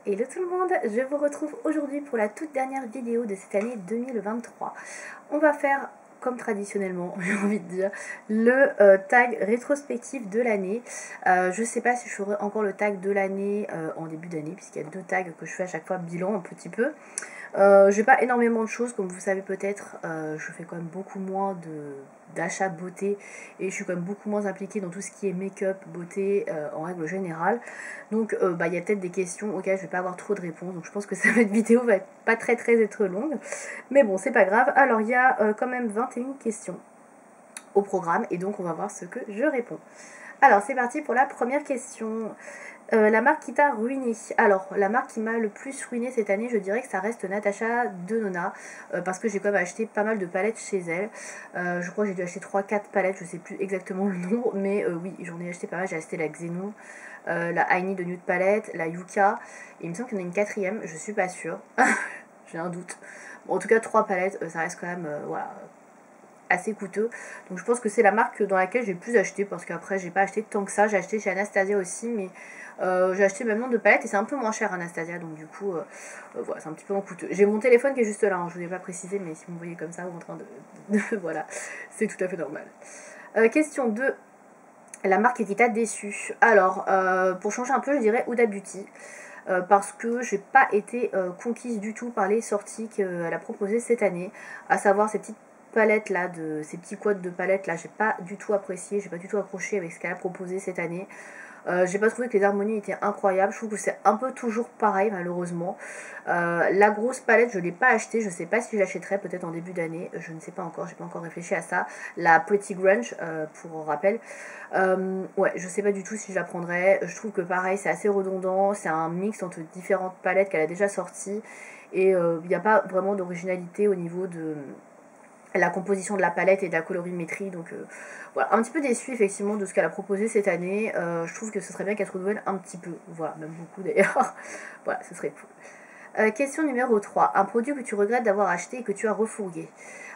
Hello tout le monde, je vous retrouve aujourd'hui pour la toute dernière vidéo de cette année 2023. On va faire, comme traditionnellement, j'ai envie de dire, le tag rétrospectif de l'année. Je sais pas si je ferai encore le tag de l'année en début d'année, puisqu'il y a 2 tags que je fais à chaque fois, bilan un petit peu. J'ai pas énormément de choses, comme vous savez peut-être, je fais quand même beaucoup moins d'achats beauté et je suis quand même beaucoup moins impliquée dans tout ce qui est make-up, beauté en règle générale. Donc il y a peut-être des questions auxquelles je vais pas avoir trop de réponses, donc je pense que cette vidéo va pas très être longue, mais bon c'est pas grave. Alors il y a quand même 21 questions au programme et donc on va voir ce que je réponds. Alors c'est parti pour la première question. La marque qui t'a ruiné. Alors, la marque qui m'a le plus ruiné cette année, je dirais que ça reste Natasha Denona, parce que j'ai quand même acheté pas mal de palettes chez elle. Je crois que j'ai dû acheter 3-4 palettes, je sais plus exactement le nombre, mais oui, j'en ai acheté pas mal. J'ai acheté la Xenon, la I Need de Nude Palette, la Yuka, et il me semble qu'il y en a une quatrième, je suis pas sûre. J'ai un doute. Bon, en tout cas, 3 palettes, ça reste quand même, voilà, assez coûteux, donc je pense que c'est la marque dans laquelle j'ai le plus acheté, parce qu'après j'ai pas acheté tant que ça. J'ai acheté chez Anastasia aussi, mais j'ai acheté le même nombre de palettes et c'est un peu moins cher Anastasia, donc du coup voilà, c'est un petit peu moins coûteux. J'ai mon téléphone qui est juste là, hein, je vous ai pas précisé, mais si vous me voyez comme ça ou en train voilà, c'est tout à fait normal. Question 2, la marque qui t'a déçu. Alors pour changer un peu, je dirais Huda Beauty. Parce que j'ai pas été conquise du tout par les sorties qu'elle a proposées cette année, à savoir ces petites palettes là, ces petits quads de palettes là, j'ai pas du tout apprécié, j'ai pas du tout accroché avec ce qu'elle a proposé cette année. J'ai pas trouvé que les harmonies étaient incroyables, je trouve que c'est un peu toujours pareil malheureusement. La grosse palette je l'ai pas achetée, je sais pas si je l'achèterai, peut-être en début d'année, je ne sais pas encore, j'ai pas encore réfléchi à ça. La Pretty Grunge pour rappel, ouais, je sais pas du tout si je la prendrai. Je trouve que pareil c'est assez redondant, c'est un mix entre différentes palettes qu'elle a déjà sorties et il n'y a pas vraiment d'originalité au niveau de la composition de la palette et de la colorimétrie, donc voilà, un petit peu déçue effectivement de ce qu'elle a proposé cette année. Je trouve que ce serait bien qu'elle se renouvelle un petit peu, voilà, même beaucoup d'ailleurs. Voilà, ce serait cool. Question numéro 3, un produit que tu regrettes d'avoir acheté et que tu as refourgué.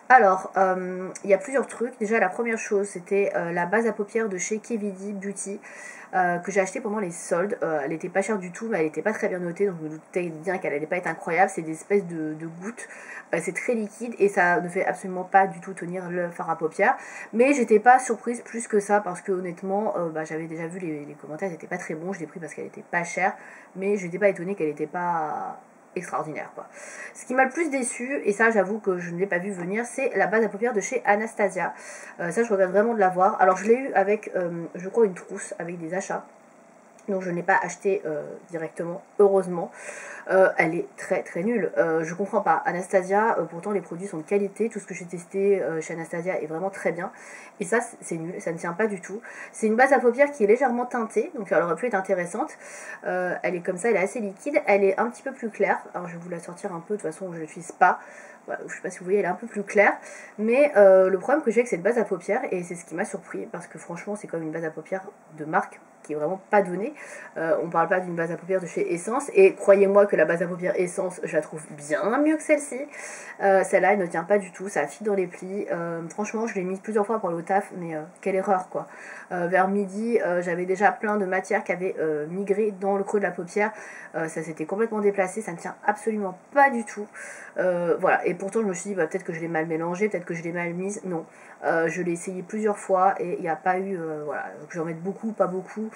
Alors, il y a plusieurs trucs. Déjà, la première chose, c'était la base à paupières de chez KVD Beauty, que j'ai acheté pendant les soldes. Elle était pas chère du tout, mais elle était pas très bien notée, donc je me doutais bien qu'elle allait pas être incroyable. C'est des espèces de gouttes, c'est très liquide et ça ne fait absolument pas du tout tenir le fard à paupières. Mais j'étais pas surprise plus que ça, parce que honnêtement, j'avais déjà vu les commentaires, c'était pas très bon. Je l'ai pris parce qu'elle était pas chère, mais je n'étais pas étonnée qu'elle était pas extraordinaire quoi. Ce qui m'a le plus déçu, et ça j'avoue que je ne l'ai pas vu venir, c'est la base à paupières de chez Anastasia. Ça je regrette vraiment de l'avoir. Alors je l'ai eu avec je crois une trousse avec des achats, donc je ne l'ai pas acheté directement, heureusement. Elle est très nulle, je comprends pas. Anastasia, pourtant les produits sont de qualité, tout ce que j'ai testé chez Anastasia est vraiment très bien, et ça c'est nul, ça ne tient pas du tout. C'est une base à paupières qui est légèrement teintée, donc elle aurait pu être intéressante. Elle est comme ça, elle est assez liquide, elle est un petit peu plus claire. Alors je vais vous la sortir un peu, de toute façon je ne l'utilise pas. Voilà, je sais pas si vous voyez, elle est un peu plus claire, mais le problème que j'ai avec cette base à paupières, et c'est ce qui m'a surpris, parce que franchement c'est comme une base à paupières de marque qui est vraiment pas donnée. On parle pas d'une base à paupières de chez Essence, et croyez-moi que la base à paupières Essence, je la trouve bien mieux que celle-ci. Celle-là, elle ne tient pas du tout, ça fit dans les plis. Franchement, je l'ai mise plusieurs fois pour le taf, mais quelle erreur quoi. Vers midi, j'avais déjà plein de matière qui avait migré dans le creux de la paupière. Ça s'était complètement déplacé, ça ne tient absolument pas du tout. Voilà, et pourtant je me suis dit peut-être que je l'ai mal mélangé, peut-être que je l'ai mal mise. Non, je l'ai essayé plusieurs fois et il n'y a pas eu, voilà, que j'en mette beaucoup, pas beaucoup.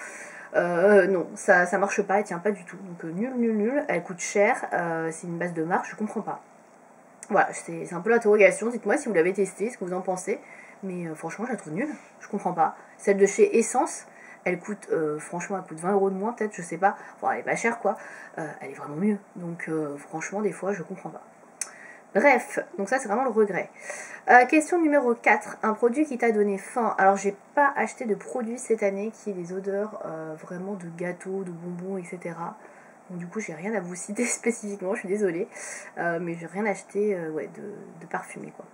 Non, ça marche pas, elle tient pas du tout. Donc nul, elle coûte cher, c'est une base de marque, je comprends pas. Voilà, c'est un peu l'interrogation. Dites-moi si vous l'avez testé, ce que vous en pensez. Mais franchement, je la trouve nulle, je comprends pas. Celle de chez Essence, elle coûte, franchement, elle coûte 20 € de moins, peut-être, je sais pas. Bon, elle est pas chère quoi, elle est vraiment mieux. Donc franchement, des fois, je comprends pas. Bref, donc ça c'est vraiment le regret. Question numéro 4, un produit qui t'a donné faim. Alors j'ai pas acheté de produit cette année qui ait des odeurs vraiment de gâteaux, de bonbons, etc. Donc du coup j'ai rien à vous citer spécifiquement, je suis désolée. Mais j'ai rien acheté ouais, de parfumé quoi.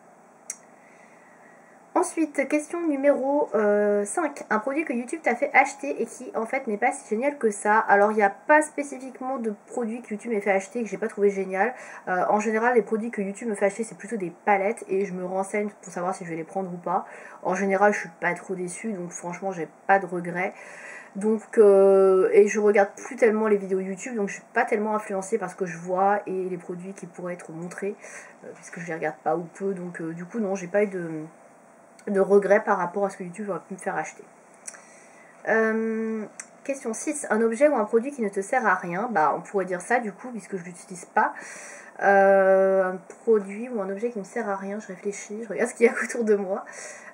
Ensuite, question numéro 5. Un produit que YouTube t'a fait acheter et qui en fait n'est pas si génial que ça. Alors il n'y a pas spécifiquement de produit que YouTube m'a fait acheter que j'ai pas trouvé génial. En général, les produits que YouTube me fait acheter c'est plutôt des palettes et je me renseigne pour savoir si je vais les prendre ou pas. En général, je suis pas trop déçue, donc franchement j'ai pas de regrets. Donc, et je regarde plus tellement les vidéos YouTube, donc je suis pas tellement influencée par ce que je vois et les produits qui pourraient être montrés, puisque je les regarde pas ou peu, donc du coup non, j'ai pas eu de regrets par rapport à ce que YouTube aurait pu me faire acheter. Question 6. Un objet ou un produit qui ne te sert à rien. Bah, on pourrait dire ça du coup, puisque je l'utilise pas. Un produit ou un objet qui ne me sert à rien, je réfléchis, je regarde ce qu'il y a autour de moi.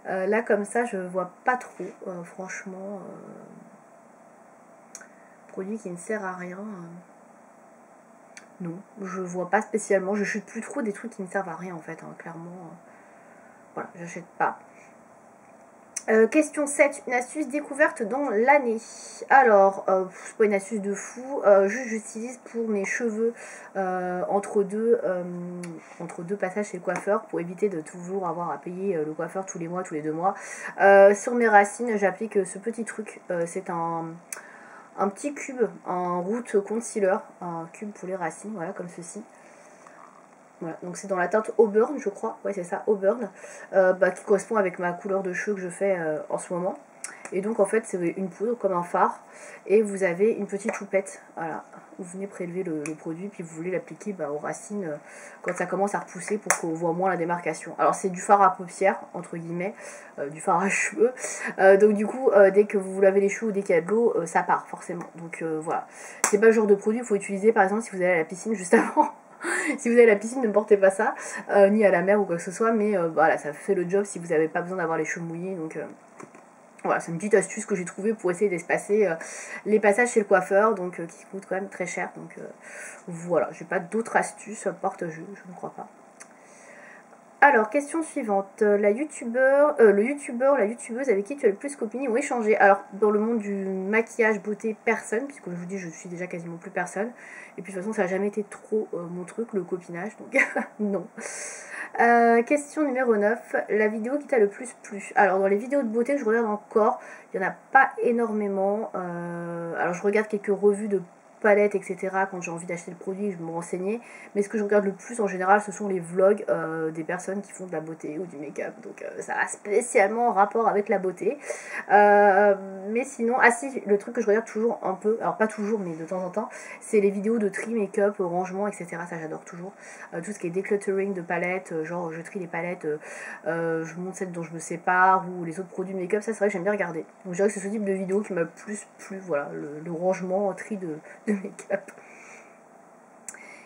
Là, comme ça, je vois pas trop, franchement. Produit qui ne sert à rien. Non, je vois pas spécialement. Je chute plus trop des trucs qui ne servent à rien en fait, hein, clairement. Voilà, j'achète pas. Question 7, une astuce découverte dans l'année. Alors, c'est pas une astuce de fou, juste j'utilise pour mes cheveux entre deux passages chez le coiffeur pour éviter de toujours avoir à payer le coiffeur tous les mois, tous les 2 mois. Sur mes racines, j'applique ce petit truc, c'est un petit cube, un root concealer, un cube pour les racines, voilà, comme ceci. Voilà, donc c'est dans la teinte Auburn, je crois. Ouais, c'est ça, Auburn. Qui correspond avec ma couleur de cheveux que je fais en ce moment. Et donc, en fait, c'est une poudre comme un fard. Et vous avez une petite choupette. Voilà. Vous venez prélever le produit, puis vous voulez l'appliquer aux racines quand ça commence à repousser pour qu'on voit moins la démarcation. Alors, c'est du fard à paupières, entre guillemets, du fard à cheveux. Donc, du coup, dès que vous lavez les cheveux ou dès qu'il y a de l'eau, ça part forcément. Donc, voilà. C'est pas le genre de produit qu'il faut utiliser, par exemple, si vous allez à la piscine juste avant. Si vous avez la piscine, ne portez pas ça, ni à la mer ou quoi que ce soit, mais voilà, ça fait le job si vous n'avez pas besoin d'avoir les cheveux mouillés. Donc voilà, c'est une petite astuce que j'ai trouvée pour essayer d'espacer les passages chez le coiffeur, donc qui coûtent quand même très cher. Donc voilà, j'ai pas d'autres astuces, porte-jeu, je ne crois pas. Alors, question suivante. Le youtubeur, la youtubeuse avec qui tu as le plus copiné ou échangé. Alors, dans le monde du maquillage, beauté, personne, puisque je vous dis, je suis déjà quasiment plus personne. Et puis, de toute façon, ça n'a jamais été trop mon truc, le copinage, donc non. Question numéro 9. La vidéo qui t'a le plus plu. Alors, dans les vidéos de beauté que je regarde encore, il n'y en a pas énormément. Alors, je regarde quelques revues de palettes, etc. quand j'ai envie d'acheter le produit, je vais me renseigner. Mais ce que je regarde le plus en général, ce sont les vlogs des personnes qui font de la beauté ou du make-up. Donc ça a spécialement en rapport avec la beauté. Mais sinon, ah si, le truc que je regarde toujours un peu, alors pas toujours, mais de temps en temps, c'est les vidéos de tri, make-up, rangement, etc. Ça j'adore toujours. Tout ce qui est decluttering de palettes, genre je trie les palettes, je montre celles dont je me sépare, ou les autres produits de make-up, ça c'est vrai que j'aime bien regarder. Donc je dirais que c'est ce type de vidéo qui m'a le plus plu, voilà, le rangement, tri de make-up.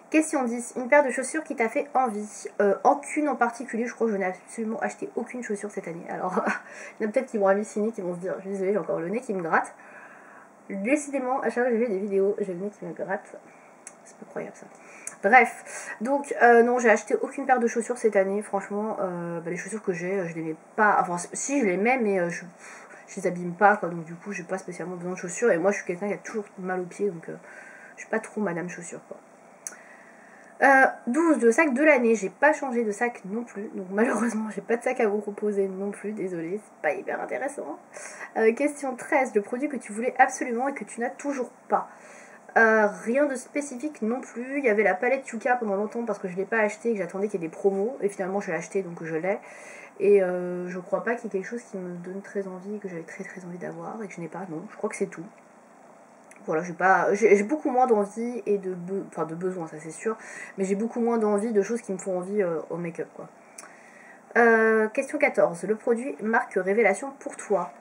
Question 10. Une paire de chaussures qui t'a fait envie. Aucune en particulier, je crois que je n'ai absolument acheté aucune chaussure cette année. Alors, il y en a peut-être qui vont halluciner, qui vont se dire, je suis désolée, j'ai encore le nez qui me gratte. Décidément, à chaque fois que j'ai vu des vidéos, j'ai le nez qui me gratte. C'est pas croyable ça. Bref, donc non, j'ai acheté aucune paire de chaussures cette année. Franchement, les chaussures que j'ai, je les mets pas. Enfin, si, je les mets, mais je les abîme pas, quoi. Donc du coup, j'ai pas spécialement besoin de chaussures. Et moi, je suis quelqu'un qui a toujours mal aux pieds, donc je suis pas trop madame chaussures, quoi. 12, le sac de l'année, j'ai pas changé de sac non plus, donc malheureusement j'ai pas de sac à vous proposer non plus, désolée, c'est pas hyper intéressant. Question 13, le produit que tu voulais absolument et que tu n'as toujours pas. Rien de spécifique non plus, il y avait la palette Yuka pendant longtemps parce que je l'ai pas acheté et que j'attendais qu'il y ait des promos, et finalement je l'ai acheté donc je l'ai, et je crois pas qu'il y ait quelque chose qui me donne très envie, que j'avais très envie d'avoir et que je n'ai pas, non, je crois que c'est tout. Voilà, j'ai beaucoup moins d'envie et de besoin, ça c'est sûr, mais j'ai beaucoup moins d'envie de choses qui me font envie au make-up, quoi. Question 14. Le produit marque révélation pour toi.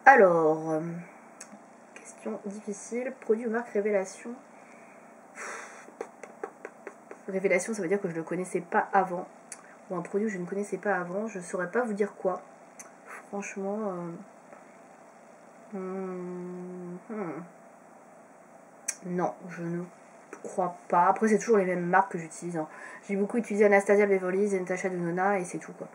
Alors, question difficile. Produit ou marque révélation. Révélation, ça veut dire que je ne le connaissais pas avant. Ou un produit que je ne connaissais pas avant. Je ne saurais pas vous dire quoi. Franchement... Non, je ne crois pas. Après, c'est toujours les mêmes marques que j'utilise. Hein. J'ai beaucoup utilisé Anastasia Beverly Hills et Natasha Denona et c'est tout, quoi.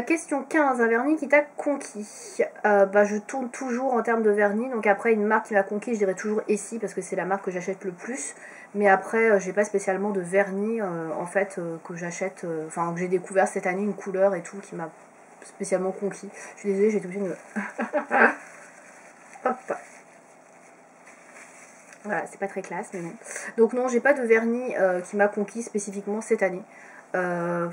Question 15. Un vernis qui t'a conquis. Je tourne toujours en termes de vernis. Donc après, une marque qui m'a conquis, je dirais toujours Essie parce que c'est la marque que j'achète le plus. Mais après, j'ai pas spécialement de vernis en fait que j'achète, que j'ai découvert cette année, une couleur et tout qui m'a spécialement conquis. Je suis désolée, j'ai été obligée de me... Hop. Voilà, c'est pas très classe, mais non. Donc non, j'ai pas de vernis qui m'a conquis spécifiquement cette année. Non,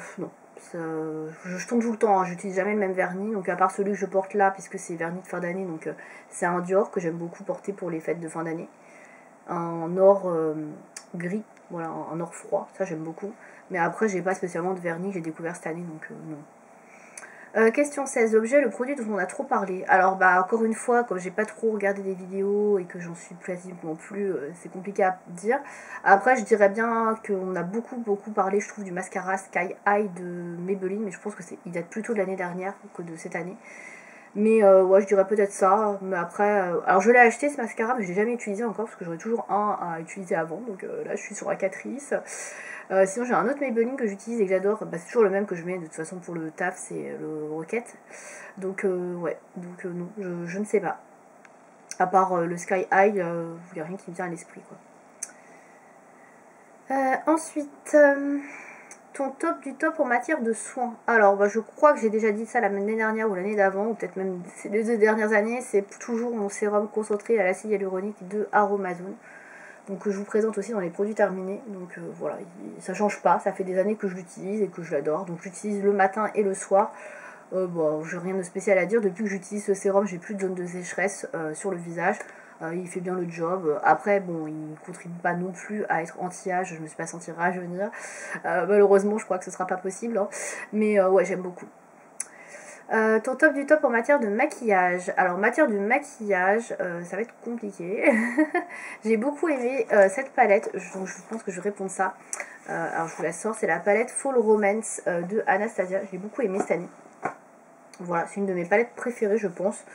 je tourne tout le temps, hein, j'utilise jamais le même vernis, donc à part celui que je porte là, puisque c'est vernis de fin d'année, donc c'est un Dior que j'aime beaucoup porter pour les fêtes de fin d'année. Un or gris, voilà, un or froid, ça j'aime beaucoup. Mais après, j'ai pas spécialement de vernis que j'ai découvert cette année, donc non. Question 16, l'objet, le produit dont on a trop parlé. Alors bah encore une fois, comme j'ai pas trop regardé des vidéos et que j'en suis pratiquement plus, c'est compliqué à dire. Après je dirais bien qu'on a beaucoup parlé, je trouve, du mascara Sky High de Maybelline, mais je pense que il date plutôt de l'année dernière que de cette année. Mais ouais, je dirais peut-être ça. Mais après, alors je l'ai acheté ce mascara, mais je l'ai jamais utilisé encore parce que j'aurais toujours un à utiliser avant. Donc là, je suis sur la Catrice. Sinon, j'ai un autre Maybelline que j'utilise et que j'adore. Bah, c'est toujours le même que je mets de toute façon pour le taf, c'est le Rocket. Donc ouais, donc non, je ne sais pas. À part le Sky High, il n'y a rien qui me vient à l'esprit, quoi. Ensuite, ton top du top en matière de soins. Alors, bah, je crois que j'ai déjà dit ça l'année dernière ou l'année d'avant, ou peut-être même les 2 dernières années. C'est toujours mon sérum concentré à l'acide hyaluronique de Aromazone. Donc je vous présente aussi dans les produits terminés. Donc voilà, ça change pas. Ça fait des années que je l'utilise et que je l'adore. Donc j'utilise le matin et le soir. Bon, j'ai rien de spécial à dire. Depuis que j'utilise ce sérum, j'ai plus de zone de sécheresse sur le visage. Il fait bien le job. Après, bon, il contribue pas non plus à être anti-âge. Je me suis pas sentie rajeunir. Malheureusement, je crois que ce sera pas possible. Hein. Mais ouais, j'aime beaucoup. Ton top du top en matière de maquillage. Alors, matière de maquillage, ça va être compliqué. J'ai beaucoup aimé cette palette, donc je pense que je vais répondre ça. Alors, je vous la sors, c'est la palette Fall Romance de Anastasia. J'ai beaucoup aimé cette année. Voilà, c'est une de mes palettes préférées, je pense.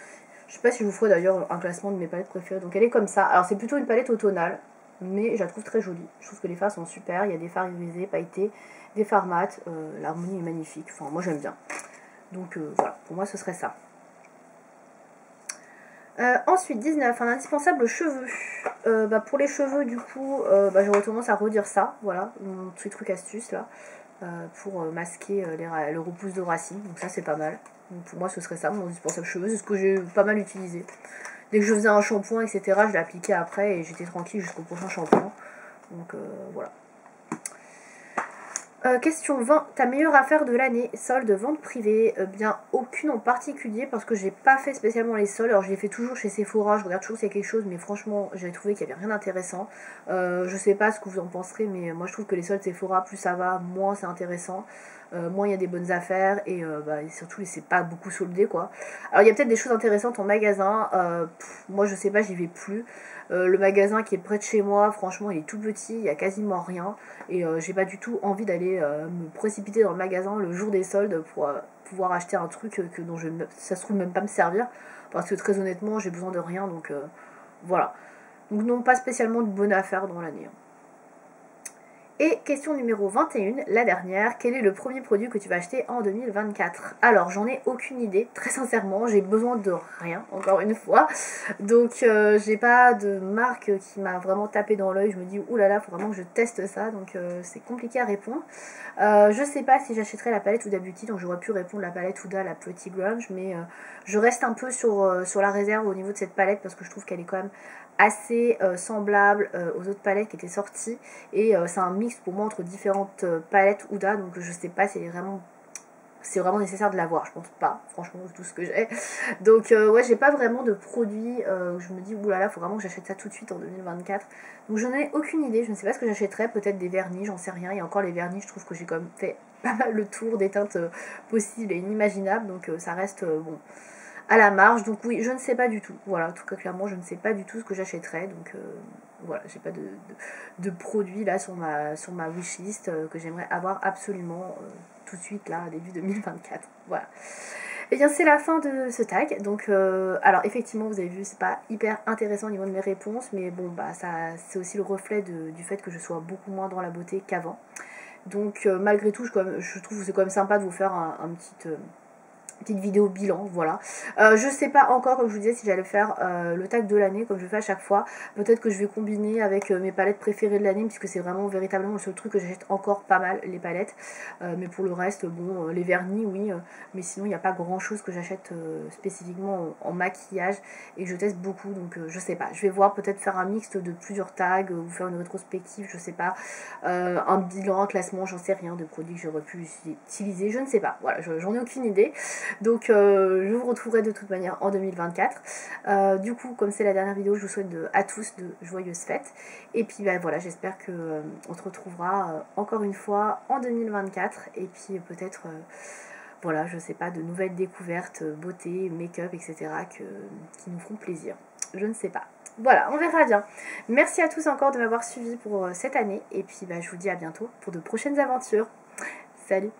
Je sais pas si je vous ferai d'ailleurs un classement de mes palettes préférées. Donc, elle est comme ça. Alors, c'est plutôt une palette automnale, mais je la trouve très jolie. Je trouve que les fards sont super. Il y a des fards irisés, pailletés, des fards mat. L'harmonie est magnifique. Enfin, moi, j'aime bien. Donc voilà, pour moi ce serait ça. Ensuite, 19, un indispensable cheveux. Pour les cheveux, du coup, j'aurais tendance à redire ça. Voilà, mon petit truc astuce là. Pour masquer le repousse de racines. Donc ça, c'est pas mal. Donc, pour moi, ce serait ça, mon indispensable cheveux. C'est ce que j'ai pas mal utilisé. Dès que je faisais un shampoing, etc., je l'appliquais après et j'étais tranquille jusqu'au prochain shampoing. Donc voilà. Question 20, ta meilleure affaire de l'année, solde, vente privée. Bien, aucune en particulier parce que j'ai pas fait spécialement les soldes. Alors je les fais toujours chez Sephora, je regarde toujours s'il y a quelque chose, mais franchement j'ai trouvé qu'il n'y avait rien d'intéressant. Je sais pas ce que vous en penserez, mais moi je trouve que les soldes Sephora, plus ça va, moins c'est intéressant. Moins il y a des bonnes affaires et surtout c'est pas beaucoup soldé, quoi. Alors il y a peut-être des choses intéressantes en magasin, moi je sais pas, j'y vais plus. Le magasin qui est près de chez moi, franchement il est tout petit, il y a quasiment rien et j'ai pas du tout envie d'aller me précipiter dans le magasin le jour des soldes pour pouvoir acheter un truc dont ça se trouve même pas me servir, parce que très honnêtement j'ai besoin de rien, donc voilà. Donc non, pas spécialement de bonne affaire dans l'année. Et question numéro 21, la dernière, quel est le premier produit que tu vas acheter en 2024? Alors, j'en ai aucune idée, très sincèrement, j'ai besoin de rien, encore une fois. Donc, j'ai pas de marque qui m'a vraiment tapé dans l'œil, je me dis, oulala, faut vraiment que je teste ça, donc c'est compliqué à répondre. Je sais pas si j'achèterai la palette Huda Beauty, donc j'aurais pu répondre la palette Huda, la Pretty Grunge, mais je reste un peu sur la réserve au niveau de cette palette, parce que je trouve qu'elle est quand même assez semblable aux autres palettes qui étaient sorties, et c'est un mix pour moi entre différentes palettes Huda, donc je sais pas si c'est vraiment nécessaire de l'avoir, je pense pas, franchement, tout ce que j'ai. Donc ouais, j'ai pas vraiment de produits où je me dis oulala, faut vraiment que j'achète ça tout de suite en 2024. Donc je n'en ai aucune idée, je ne sais pas ce que j'achèterais, peut-être des vernis, j'en sais rien. Et encore les vernis, je trouve que j'ai quand même fait pas mal le tour des teintes possibles et inimaginables, donc ça reste bon à la marge. Donc oui, je ne sais pas du tout. Voilà, en tout cas clairement, je ne sais pas du tout ce que j'achèterais. Donc voilà, j'ai pas de produits là sur ma wishlist que j'aimerais avoir absolument tout de suite là, début 2024. Voilà. Et bien c'est la fin de ce tag. Donc alors effectivement, vous avez vu, c'est pas hyper intéressant au niveau de mes réponses, mais bon bah ça c'est aussi le reflet du fait que je sois beaucoup moins dans la beauté qu'avant. Donc malgré tout, je trouve que c'est quand même sympa de vous faire un petite vidéo bilan, voilà. Je sais pas encore, comme je vous disais, si j'allais faire le tag de l'année, comme je fais à chaque fois. Peut-être que je vais combiner avec mes palettes préférées de l'année, puisque c'est vraiment véritablement le seul truc que j'achète encore pas mal, les palettes. Mais pour le reste, bon, les vernis, oui. Mais sinon, il n'y a pas grand-chose que j'achète spécifiquement en maquillage. Et je teste beaucoup, donc je sais pas. Je vais voir, peut-être faire un mixte de plusieurs tags, ou faire une rétrospective, je sais pas. Un bilan, un classement, j'en sais rien, de produits que j'aurais pu utiliser, je ne sais pas. Voilà, j'en ai aucune idée. Donc je vous retrouverai de toute manière en 2024. Du coup, comme c'est la dernière vidéo, je vous souhaite à tous de joyeuses fêtes. Et puis bah, voilà, j'espère que on se retrouvera encore une fois en 2024. Et puis peut-être, voilà, je sais pas, de nouvelles découvertes, beauté, make-up, etc. qui nous feront plaisir. Je ne sais pas. Voilà, on verra bien. Merci à tous encore de m'avoir suivi pour cette année. Et puis bah, je vous dis à bientôt pour de prochaines aventures. Salut!